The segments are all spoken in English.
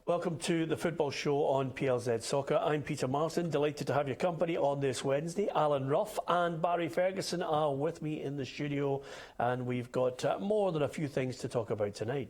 Welcome to the Football Show on PLZ Soccer. I'm Peter Martin, delighted to have your company on this Wednesday. Alan Ruff and Barry Ferguson are with me in the studio, and we've got more than a few things to talk about tonight.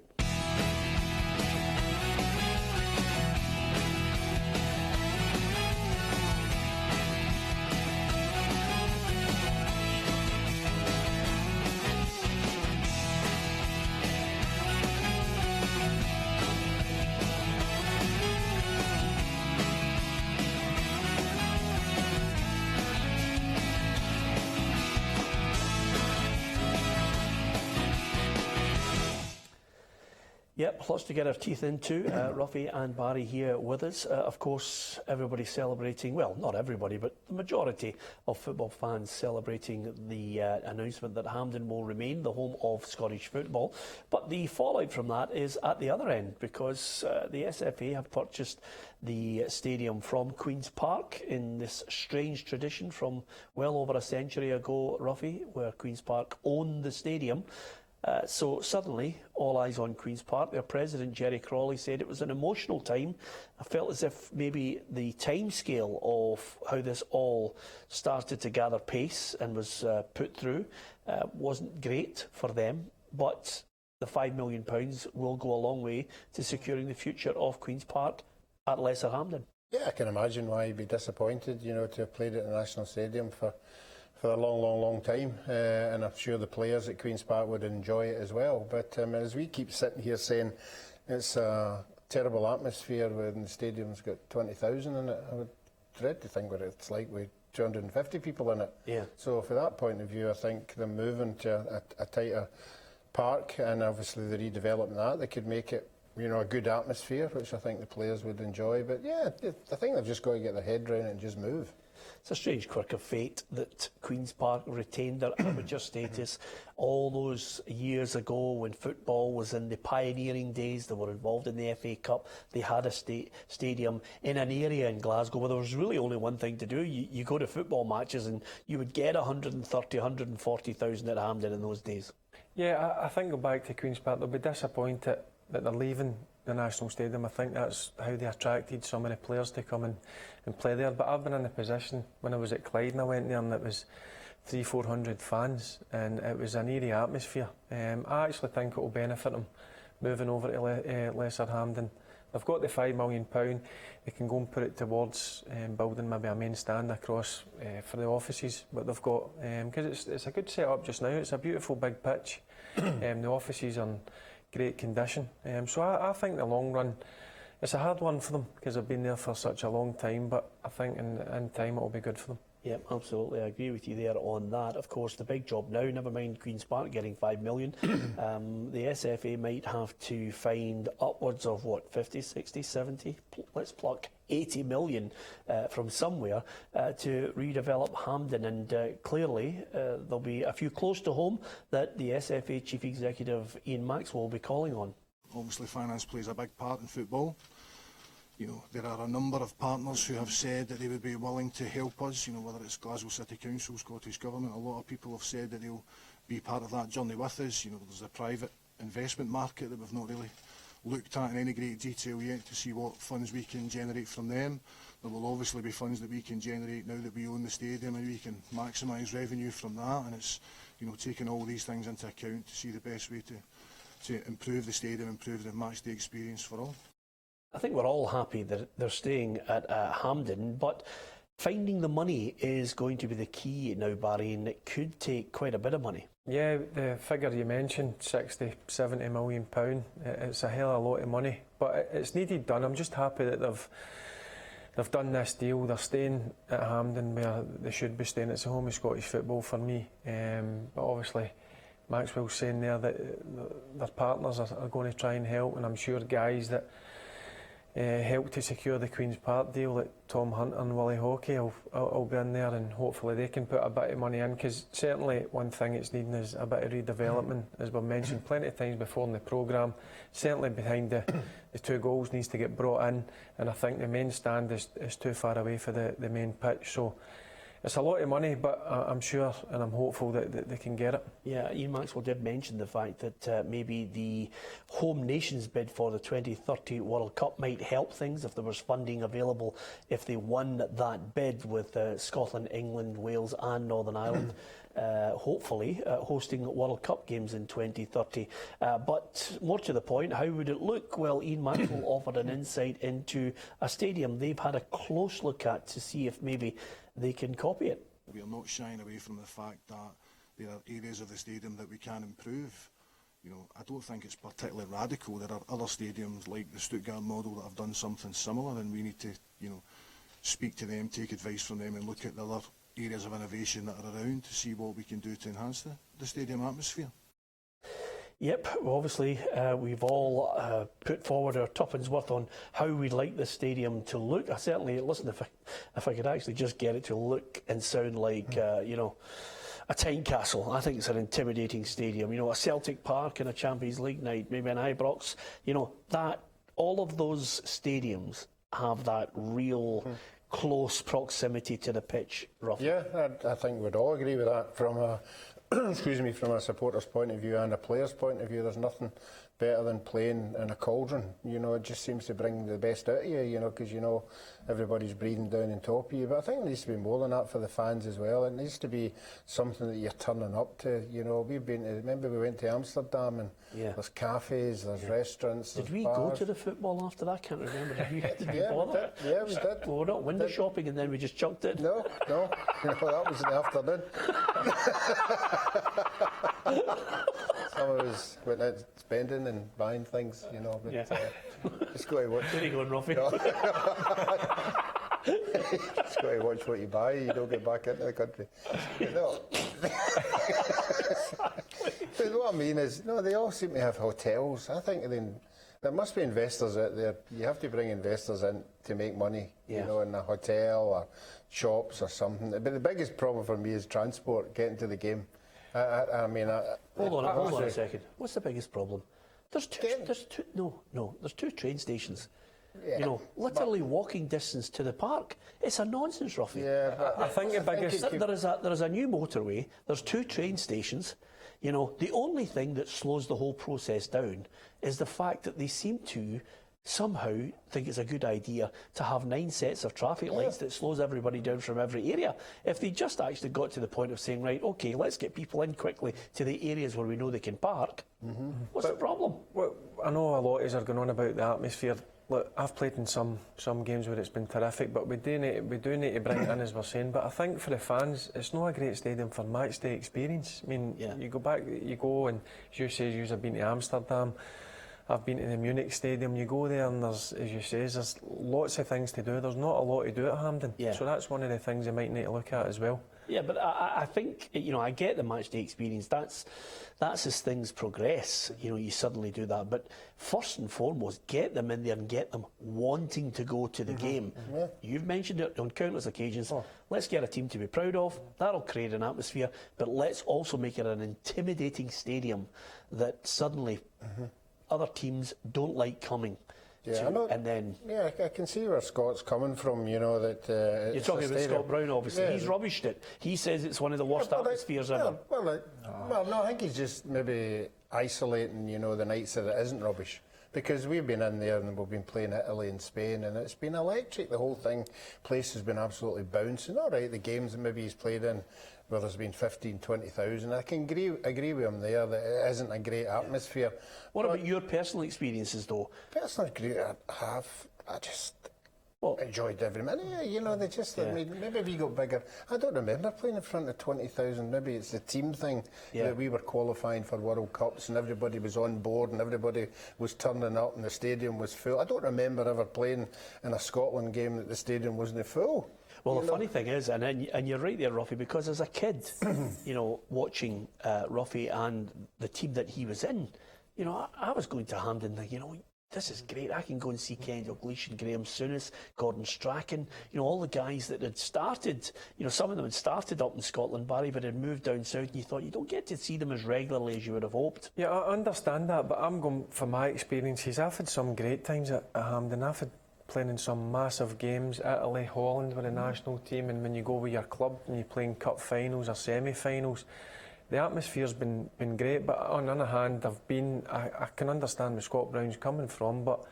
Yep, lots to get our teeth into. Ruffy and Barry here with us. Of course, everybody celebrating, well, not everybody, but the majority of football fans celebrating the announcement that Hampden will remain the home of Scottish football. But the fallout from that is at the other end, because the SFA have purchased the stadium from Queen's Park in this strange tradition from well over a century ago, Ruffy, where Queen's Park owned the stadium. So suddenly, all eyes on Queen's Park. Their president, Jerry Crawley, said it was an emotional time. I felt as if maybe the timescale of how this all started to gather pace and was put through wasn't great for them. But the £5 million will go a long way to securing the future of Queen's Park at Lesser Hampden. Yeah, I can imagine why he'd be disappointed, to have played at the National Stadium for a long time, and I'm sure the players at Queen's Park would enjoy it as well. But as we keep sitting here saying it's a terrible atmosphere when the stadium's got 20,000 in it, I would dread to think what it's like with 250 people in it. Yeah. So from that point of view, I think them moving to a tighter park and obviously the redevelopment that, they could make it a good atmosphere, which I think the players would enjoy. But yeah, I think they've just got to get their head around it and just move. It's a strange quirk of fate that Queen's Park retained their amateur status all those years ago when football was in the pioneering days. They were involved in the FA Cup. They had a stadium in an area in Glasgow where there was really only one thing to do. You go to football matches and you would get 130,000, 140,000 at Hampden in those days. Yeah, I think go back to Queen's Park, they'll be disappointed that they're leaving the National Stadium. I think that's how they attracted so many players to come and play there. But I've been in the position when I was at Clyde and I went there and it was 300-400 fans and it was an eerie atmosphere. I actually think it will benefit them moving over to Lesser Hampden. They've got the £5 million. They can go and put it towards building maybe a main stand across for the offices. But they've got, because it's a good setup just now, it's a beautiful big pitch. The offices are in great condition. So I think in the long run, it's a hard one for them because they've been there for such a long time, but I think in time it will be good for them. Yeah, absolutely. I agree with you there on that. Of course, the big job now, never mind Queen's Park getting $5 million, the SFA might have to find upwards of, 50, 60, 70, let's pluck 80 million from somewhere to redevelop Hampden. And clearly, there'll be a few close to home that the SFA Chief Executive Ian Maxwell will be calling on. Obviously, finance plays a big part in football. There are a number of partners who have said that they would be willing to help us, whether it's Glasgow City Council, Scottish Government. A lot of people have said that they'll be part of that journey with us. There's a private investment market that we've not really looked at in any great detail yet to see what funds we can generate from them. There will obviously be funds that we can generate now that we own the stadium, and we can maximise revenue from that. And it's, taking all these things into account to see the best way to improve the stadium, improve the matchday experience for all. I think we're all happy that they're staying at Hampden, but finding the money is going to be the key now, Barry, and it could take quite a bit of money. Yeah, the figure you mentioned, 60, 70 million pound, it's a hell of a lot of money, but it's needed done. I'm just happy that they've done this deal. They're staying at Hampden where they should be staying. It's the home of Scottish football for me, but obviously Maxwell's saying there that their partners are going to try and help, and I'm sure guys that helped to secure the Queen's Park deal, like Tom Hunter and Willie Hockey, will be in there, and hopefully they can put a bit of money in, because certainly one thing it's needing is a bit of redevelopment, as we've mentioned plenty of times before in the programme. Certainly behind the two goals needs to get brought in, and I think the main stand is too far away for the main pitch. So it's a lot of money, but I'm sure and I'm hopeful that they can get it. Yeah, Ian Maxwell did mention the fact that maybe the home nations bid for the 2030 World Cup might help things if there was funding available if they won that bid with Scotland, England, Wales and Northern Ireland. Hopefully hosting World Cup games in 2030. But more to the point, how would it look? Well, Ian Maxwell offered an insight into a stadium they've had a close look at to see if maybe they can copy it. We are not shying away from the fact that there are areas of the stadium that we can improve. You know, I don't think it's particularly radical. There are other stadiums like the Stuttgart model that have done something similar, and we need to, you know, speak to them, take advice from them, and look at the other areas of innovation that are around to see what we can do to enhance the stadium atmosphere. Yep, well, obviously we've all put forward our tuppence worth on how we'd like the stadium to look. I certainly, listen, if I could actually just get it to look and sound like, you know, a Tynecastle, I think it's an intimidating stadium. You know, a Celtic Park in a Champions League night, maybe an Ibrox. You know, that all of those stadiums have that real close proximity to the pitch, roughly. Yeah, I think we'd all agree with that from a excuse me, from a supporter's point of view and a player's point of view. There's nothing better than playing in a cauldron. You know, it just seems to bring the best out of you, you know, because, you know, everybody's breathing down on top of you. But I think it needs to be more than that for the fans as well. It needs to be something that you're turning up to. You know, we've been to, remember we went to Amsterdam and there's cafes, there's restaurants, Did there's we bars. go to the football after that? I can't remember. Did we Yeah, we bother? did. Yeah, we did. Well, we're not window shopping and then we just chucked it. No, that was in the afternoon. Some of us went out spending and buying things, you know, but just go to watch. Where are you going, Ruffy? No. Just go to watch what you buy, you don't get back into the country. No. But what I mean is, no, they all seem to have hotels. I think there must be investors out there. You have to bring investors in to make money, you know, in a hotel or shops or something. But the biggest problem for me is transport, getting to the game. I mean, hold on a second. What's the biggest problem? There's two train stations. Yeah, you know, literally walking distance to the park. It's a nonsense, Ruffy. Yeah, but I think the biggest... There is a new motorway. There's two train stations. You know, the only thing that slows the whole process down is the fact that they seem to somehow think it's a good idea to have 9 sets of traffic lights that slows everybody down from every area. If they just actually got to the point of saying, right, OK, let's get people in quickly to the areas where we know they can park, what's the problem? Well, I know a lot of us are going on about the atmosphere. Look, I've played in some games where it's been terrific, but we do need to bring it in, as we're saying. But I think for the fans, it's not a great stadium for match day experience. I mean, you go and, as you say, you've been to Amsterdam, I've been to the Munich stadium. You go there and there's, as you say, there's lots of things to do. There's not a lot to do at Hampden. So that's one of the things you might need to look at as well. Yeah, but I think, you know, I get the match day experience. That's as things progress. You know, you suddenly do that. But first and foremost, get them in there and get them wanting to go to the game. You've mentioned it on countless occasions. Let's get a team to be proud of. That'll create an atmosphere. But let's also make it an intimidating stadium that suddenly other teams don't like coming. Yeah, I know. And then, I can see where Scott's coming from, you know, that... you're talking about Scott Brown, obviously. Yeah. He's rubbished it. He says it's one of the worst atmospheres ever. Well, no, I think he's just maybe isolating, you know, the nights that it isn't rubbish. Because we've been in there and we've been playing Italy and Spain and it's been electric, the whole thing. Place has been absolutely bouncing. All right, the games that maybe he's played in, where there's been 15, 20,000. I can agree with him there that it isn't a great atmosphere. What about your personal experiences, though? Personal experience I just enjoyed every minute. You know, they just maybe we got bigger. I don't remember playing in front of 20,000. Maybe it's the team thing that we were qualifying for World Cups and everybody was on board and everybody was turning up and the stadium was full. I don't remember ever playing in a Scotland game that the stadium wasn't full. Well, the funny thing is, and you're right there, Ruffy, because as a kid, you know, watching Ruffy and the team that he was in, you know, I was going to Hampden, you know, this is great. I can go and see Ken Dalglish, Graham Souness, Gordon Strachan, you know, all the guys that had started, you know, some of them had started up in Scotland, Barry, but had moved down south, and you thought you don't get to see them as regularly as you would have hoped. Yeah, I understand that, but I'm going, for my experiences, I've had some great times at Hampden. I've had playing in some massive games, Italy, Holland with the national team, and when you go with your club and you're playing cup finals or semi-finals, the atmosphere's been great. But on the other hand, I can understand where Scott Brown's coming from, but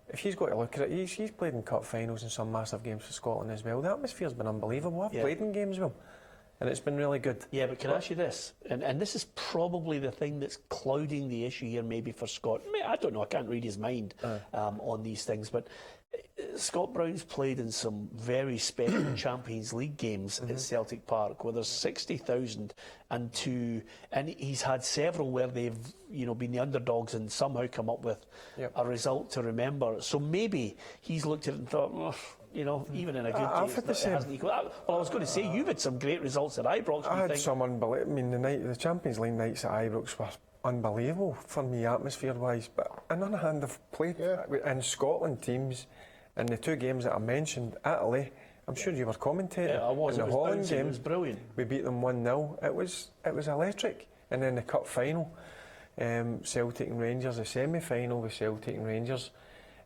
if he's got to look at it, he's played in cup finals and some massive games for Scotland as well. The atmosphere's been unbelievable. I've played in games with him, and it's been really good. Yeah, but can I ask you this? And this is probably the thing that's clouding the issue here maybe for Scott. I don't know, I can't read his mind on these things, but Scott Brown's played in some very special Champions League games at Celtic Park where there's 60,000 and he's had several where they've been the underdogs and somehow come up with a result to remember. So maybe he's looked at it and thought, even in a good I've had the same. Well, I was going to say, you've had some great results at Ibrox. I had some unbelievable. I mean, the Champions League nights at Ibrox were unbelievable for me, atmosphere-wise. But on the other hand, I've played in Scotland teams. In the two games that I mentioned, Italy, I'm sure you were commentating. Yeah, I was. In the Holland game, it was brilliant. We beat them 1-0. It was electric. And then the cup final, Celtic and Rangers, the semi-final with Celtic and Rangers.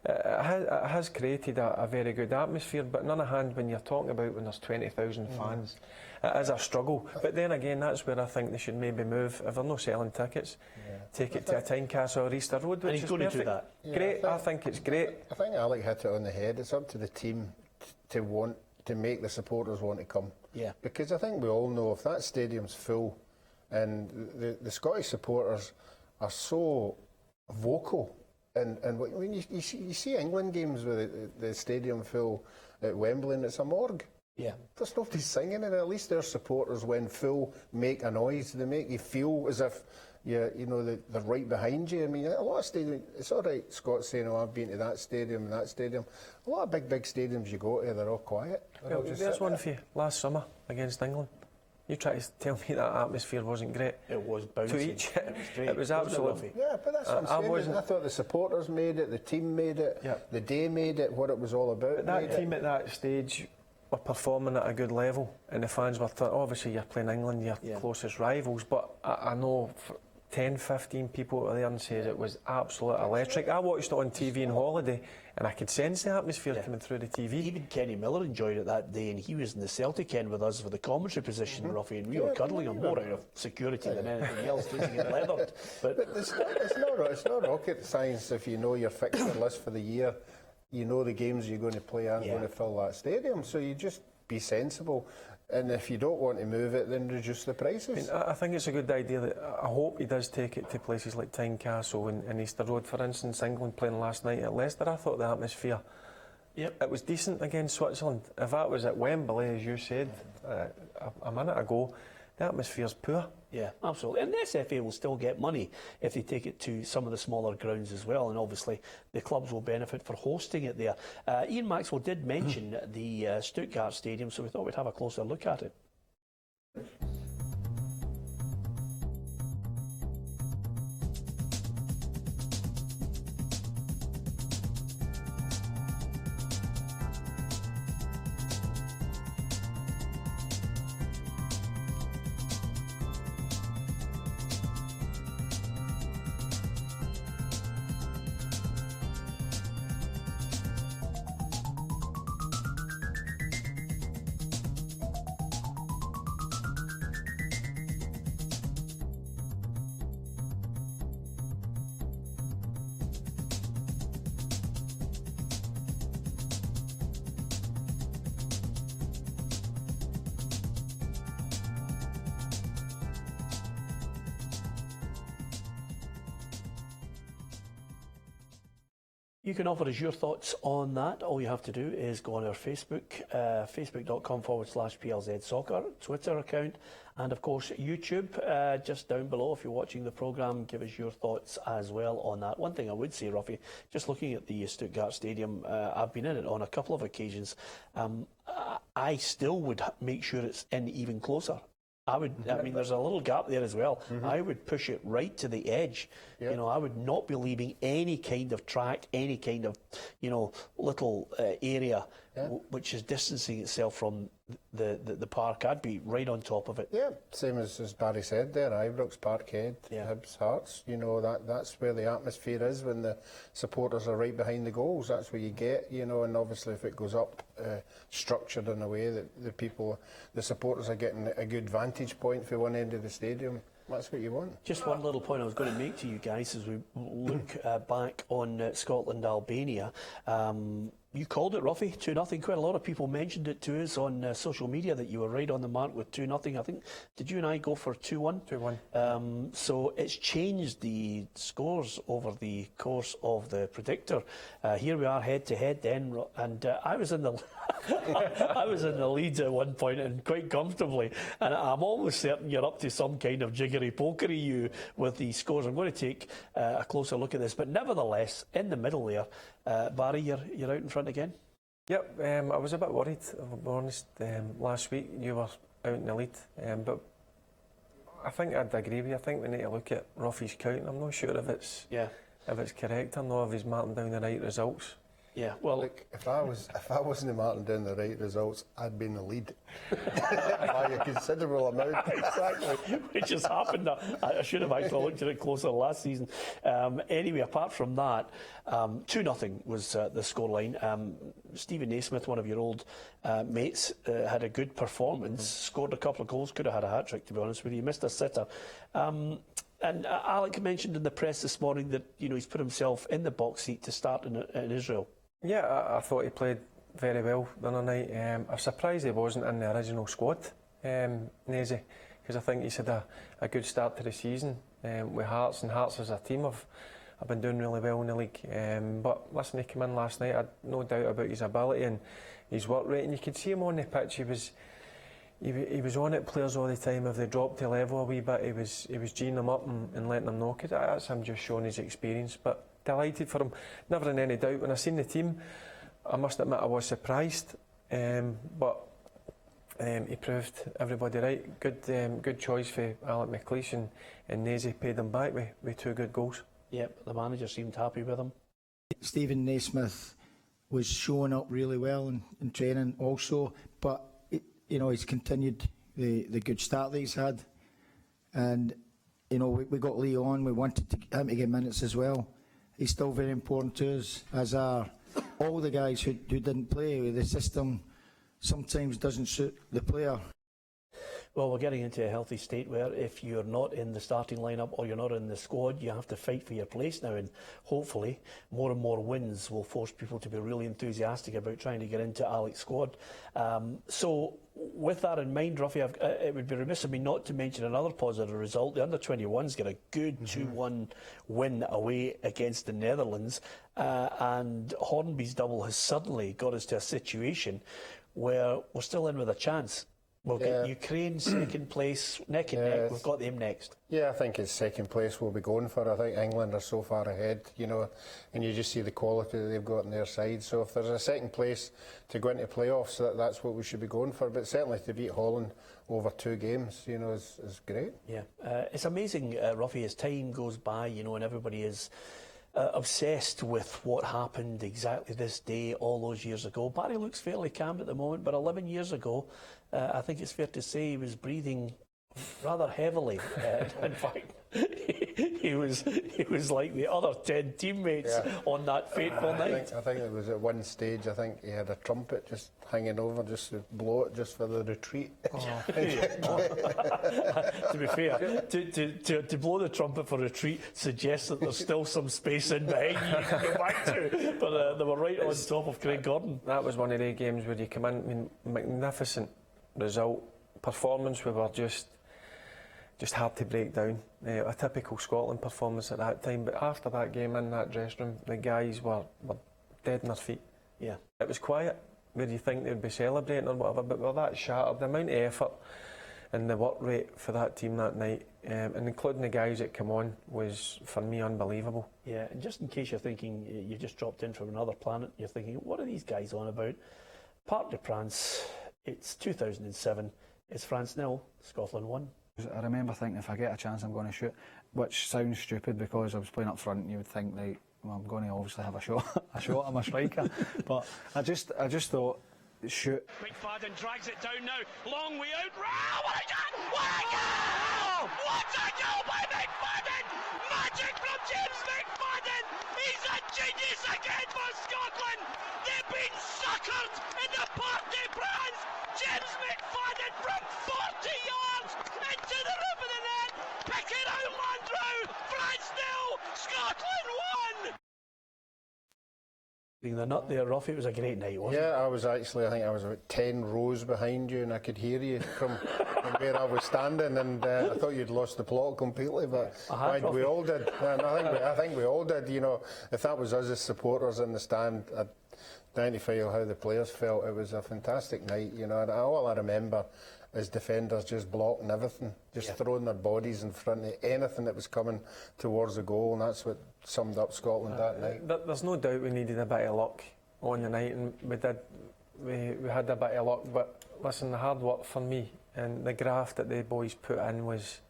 It has created a very good atmosphere, but on the other hand, when you're talking about when there's 20,000 fans, it is a struggle. But then again, that's where I think they should maybe move. If they're not selling tickets, take it to a Tynecastle or Easter Road, which and he's is going perfect. to do that. Great, I think it's great. I think Alec hit it on the head. It's up to the team to make the supporters want to come. Yeah. Because I think we all know if that stadium's full, and the Scottish supporters are so vocal. And when you see England games with the stadium full at Wembley and it's a morgue. Yeah. There's nobody singing, and at least their supporters, when full, make a noise. They make you feel as if they're right behind you. I mean, a lot of stadiums, it's all right, Scott's saying, I've been to that stadium and that stadium. A lot of big stadiums you go to, they're all quiet. Well, there's one for you. Last summer against England. You try to tell me that atmosphere wasn't great. It was bouncing. To each, it was great. It was absolutely. Yeah, but that's what I'm saying. I thought the supporters made it, the team made it, the day made it, what it was all about. But that team at that stage were performing at a good level, and the fans were obviously you're playing England, your closest rivals. But I know 10, 15 people were there and says it was absolutely electric. I watched it on TV in holiday, and I could sense the atmosphere coming through the TV. Even Kenny Miller enjoyed it that day, and he was in the Celtic end with us for the commentary position, Ruffy, and we were cuddling him more out of security than anything else, facing it leathered. But it's not rocket science if you know your fixture list for the year. You know the games you're going to play aren't going to fill that stadium, so you just be sensible. And if you don't want to move it, then reduce the prices. I think it's a good idea. That I hope he does take it to places like Tynecastle and Easter Road. For instance, England playing last night at Leicester, I thought the atmosphere, it was decent against Switzerland. If that was at Wembley, as you said a minute ago, the atmosphere's poor. Yeah, absolutely. And the SFA will still get money if they take it to some of the smaller grounds as well. And obviously, the clubs will benefit for hosting it there. Ian Maxwell did mention the Stuttgart Stadium, so we thought we'd have a closer look at it. You can offer us your thoughts on that. All you have to do is go on our Facebook, facebook.com/PLZ Soccer, Twitter account, and of course YouTube. Just down below, if you're watching the programme, give us your thoughts as well on that. One thing I would say, Ruffy, just looking at the Stuttgart Stadium, I've been in it on a couple of occasions. I still would make sure it's in even closer. I would. I mean, there's a little gap there as well. I would push it right to the edge. Yep. You know, I would not be leaving any kind of track, any kind of, little area which is distancing itself from the park. I'd be right on top of it. Yeah, same as Barry said there, Ibrox, Parkhead, Yeah. Hibs, Hearts. You know, that's where the atmosphere is when the supporters are right behind the goals. That's where you get, and obviously if it goes up structured in a way that the supporters are getting a good vantage point for one end of the stadium, that's what you want. Just one little point I was going to make to you guys as we look back on Scotland-Albania. You called it, Ruffy, 2-0. Quite a lot of people mentioned it to us on social media that you were right on the mark with 2-0. I think, did you and I go for 2-1? 2-1. So it's changed the scores over the course of the predictor. Here we are head to head then, and I was in the I was in the lead at one point and quite comfortably, and I'm almost certain you're up to some kind of jiggery-pokery you with the scores. I'm going to take a closer look at this, but nevertheless, in the middle there, Barry, you're out in front again? Yep, I was a bit worried, I'll be honest. Last week you were out in the lead, but I think I'd agree with you. I think we need to look at Ruffy's count. I'm not sure if it's correct or not, if he's marking down the right results. Yeah, well, Look, if I wasn't marking down the right results, I'd be in the lead by a considerable amount. exactly, which has happened. I should have actually looked at it closer last season. Anyway, apart from that, 2-0 was the scoreline. Stephen Naismith, one of your old mates, had a good performance, scored a couple of goals, could have had a hat-trick, to be honest with you. Missed a sitter. And Alec mentioned in the press this morning that he's put himself in the box seat to start in Israel. Yeah, I thought he played very well the other night. I'm surprised he wasn't in the original squad, Nazy, because I think he's had a good start to the season with Hearts, and Hearts as a team have been doing really well in the league. But listen, he came in last night, I had no doubt about his ability and his work rate, and you could see him on the pitch. He was on it, players all the time. If they dropped the level a wee bit, he was geeing them up and letting them know, because that's him just showing his experience. But delighted for him, never in any doubt. When I seen the team, I must admit I was surprised, but he proved everybody right. Good choice for Alec McLeish, and Nazy paid him back with 2 good goals. Yep, the manager seemed happy with him. Stephen Naismith was showing up really well in training also, but he's continued the good start that he's had, and we got Lee on. We wanted him to get minutes as well. He's still very important to us, as are all the guys who didn't play. The system sometimes doesn't suit the player. Well, we're getting into a healthy state where if you're not in the starting lineup or you're not in the squad, you have to fight for your place now, and hopefully more and more wins will force people to be really enthusiastic about trying to get into Alec's squad. So with that in mind, Ruffy, it would be remiss of me not to mention another positive result. The under-21s get a good 2-1 win away against the Netherlands, and Hornby's double has suddenly got us to a situation where we're still in with a chance. We'll get Ukraine second place, neck and neck. We've got them next. Yeah, I think it's second place we'll be going for. I think England are so far ahead, and you just see the quality that they've got on their side. So if there's a second place to go into playoffs, that's what we should be going for. But certainly to beat Holland over 2 games, is great. Yeah, it's amazing, Ruffy, as time goes by, and everybody is obsessed with what happened exactly this day all those years ago. Barry looks fairly calm at the moment, but 11 years ago, I think it's fair to say he was breathing rather heavily. In fact, he was like the other 10 teammates on that fateful night. I think it was at one stage, I think he had a trumpet just hanging over just to blow it just for the retreat. To be fair, to blow the trumpet for retreat suggests that there's still some space in behind you can go back to. But they were right on top of Craig Gordon. That was one of the games where you come in, magnificent result, performance. We were just hard to break down. A typical Scotland performance at that time. But after that game in that dressing room, the guys were dead on their feet. Yeah, it was quiet. Where you think they'd be celebrating or whatever, but we're that shattered. The amount of effort and the work rate for that team that night, and including the guys that come on, was for me unbelievable. Yeah, and just in case you're thinking you just dropped in from another planet, you're thinking, what are these guys on about? Parc des Princes, it's 2007. It's France 0, Scotland 1. I remember thinking, if I get a chance, I'm going to shoot, which sounds stupid because I was playing up front and you would think, right, well, I'm going to obviously have a shot. I'm a striker. But I just thought, shoot. McFadden drags it down now. Long way out. Oh, what a goal! What a goal! What a goal by McFadden! Magic from James McFadden! He's a genius again for Scotland! They've been suckered in the Parc des Princes! James McFadden from 40 yards into the roof of the net! Picking out Landreau! France 0! Scotland 1! The nut there, Ruffy, it was a great night, wasn't it? Yeah, I think I was about 10 rows behind you, and I could hear you from where I was standing, and I thought you'd lost the plot completely, but we all did. And I think we all did. You know, if that was us as supporters in the stand, I'd identify how the players felt. It was a fantastic night, you know, and all I remember is defenders just blocking everything, just throwing their bodies in front of anything that was coming towards the goal, and that's what summed up Scotland that night. There's no doubt we needed a bit of luck on the night, and we did. We had a bit of luck, but listen, the hard work for me and the graft that the boys put in was,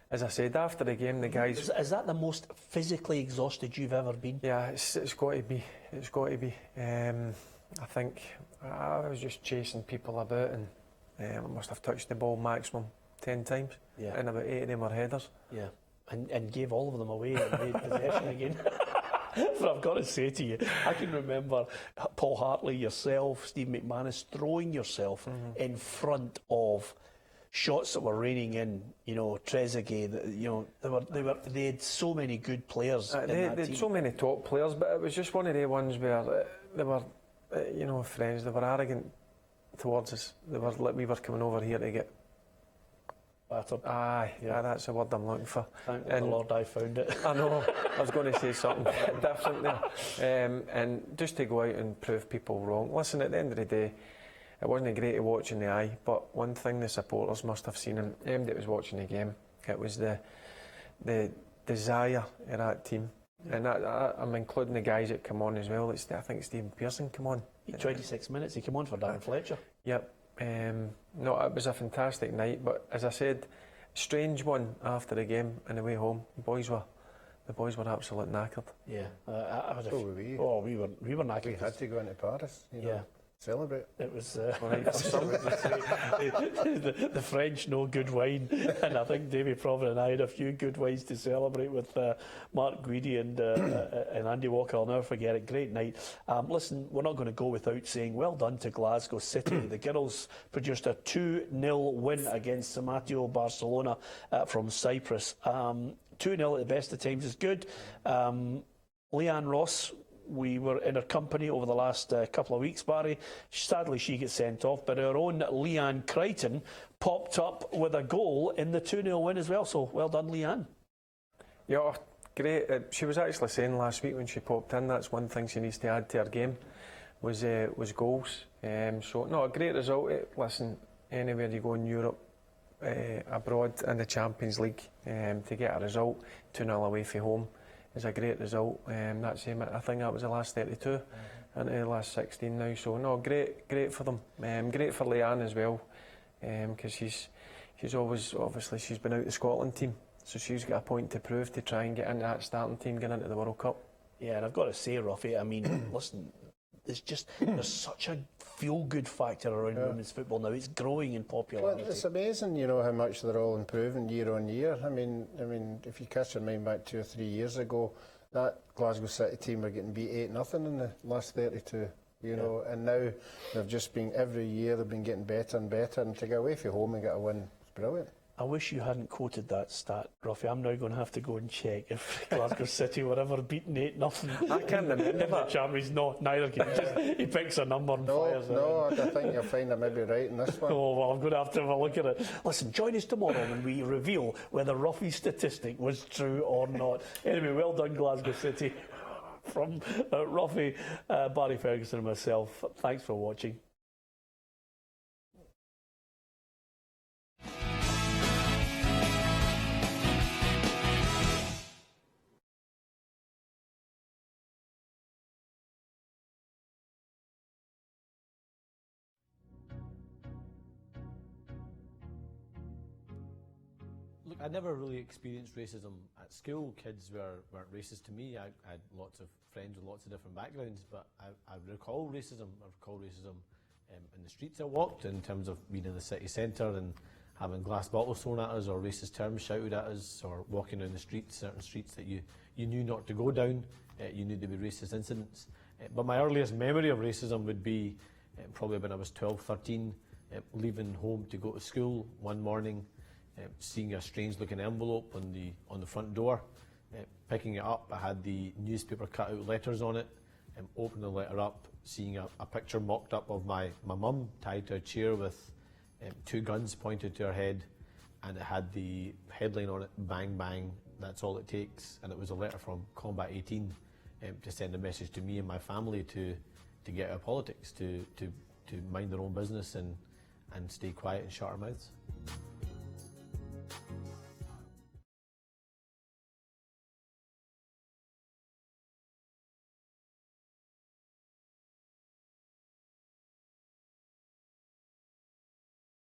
as I said, after the game, the guys... Is that the most physically exhausted you've ever been? Yeah, it's got to be. It's got to be. I think I was just chasing people about, and I must have touched the ball maximum 10 times, and about 8 of them were headers. Yeah, and gave all of them away and made possession again. But I've got to say to you, I can remember Paul Hartley, yourself, Steve McManus, throwing yourself in front of shots that were raining in. You know, Trezeguet. You know, they had so many good players. They had so many top players, but it was just one of the ones where they were, you know, friends. They were arrogant towards us. They were like we were coming over here to get battered. Aye, yeah, that's the word I'm looking for. Thank the Lord I found it. I know, I was going to say something different there. And just to go out and prove people wrong. Listen, at the end of the day, it wasn't great to watch in the eye, but one thing the supporters must have seen, and anybody that was watching the game, it was the desire of that team. And I'm including the guys that come on as well. I think Stephen Pearson come on. 26 minutes, he came on for Darren Fletcher. Yep. No, it was a fantastic night, but as I said, strange one after the game and the way home. The boys were absolutely knackered. Yeah, we were knackered. We had to go into Paris, you know. Yeah. Celebrate. It was the French know good wine, and I think Davy Provan and I had a few good wines to celebrate with Mark Guidi and Andy Walker. I'll never forget it. Great night. Listen, we're not going to go without saying well done to Glasgow City. The girls produced a 2-0 win against Samatio Barcelona from Cyprus. 2-0 at the best of times is good. Leanne Ross, we were in her company over the last couple of weeks, Barry. Sadly, she gets sent off, but our own Leanne Crichton popped up with a goal in the 2-0 win as well. So, well done, Leanne. Yeah, great. She was actually saying last week when she popped in, that's one thing she needs to add to her game, was goals. So, no, a great result. Listen, anywhere you go in Europe, abroad in the Champions League, to get a result, 2-0 away from home, is a great result. That's I think that was the last 32 and the last 16 now. So no, great for them. Great for Leanne as well, because she's always, obviously she's been out the Scotland team, so she's got a point to prove to try and get into that starting team, get into the World Cup. Yeah, and I've got to say, Ruffy, I mean, listen, there's such a feel-good factor around women's football now. It's growing in popularity. Well, it's amazing, you know, how much they're all improving year on year. I mean, if you cast your mind back 2 or 3 years ago, that Glasgow City team were getting beat 8-0 in the last 32. You know, and now they've just been, every year they've been getting better and better, and to get away from home and get a win, it's brilliant. I wish you hadn't quoted that stat, Ruffy. I'm now going to have to go and check if Glasgow City were ever beaten 8-0. I can't remember that. Champions, no, neither can he picks a number and fires it. No, I think you'll find I may be right in this one. Oh, well, I'm going to have a look at it. Listen, join us tomorrow when we reveal whether Ruffy's statistic was true or not. Anyway, well done, Glasgow City. From Ruffy, Barry Ferguson and myself, thanks for watching. I never really experienced racism at school. Kids weren't racist to me. I had lots of friends with lots of different backgrounds, but I recall racism. I recall racism in the streets I walked, in terms of being in the city centre and having glass bottles thrown at us, or racist terms shouted at us, or walking down the streets, certain streets that you knew not to go down. You knew to be racist incidents. But my earliest memory of racism would be probably when I was 12, 13, leaving home to go to school one morning, seeing a strange looking envelope on the front door, picking it up. I had the newspaper cut out letters on it, opening the letter up, seeing a picture mocked up of my mum tied to a chair with 2 guns pointed to her head, and it had the headline on it, "Bang bang, that's all it takes," and it was a letter from Combat 18 to send a message to me and my family to get out of politics, to mind their own business and stay quiet and shut our mouths.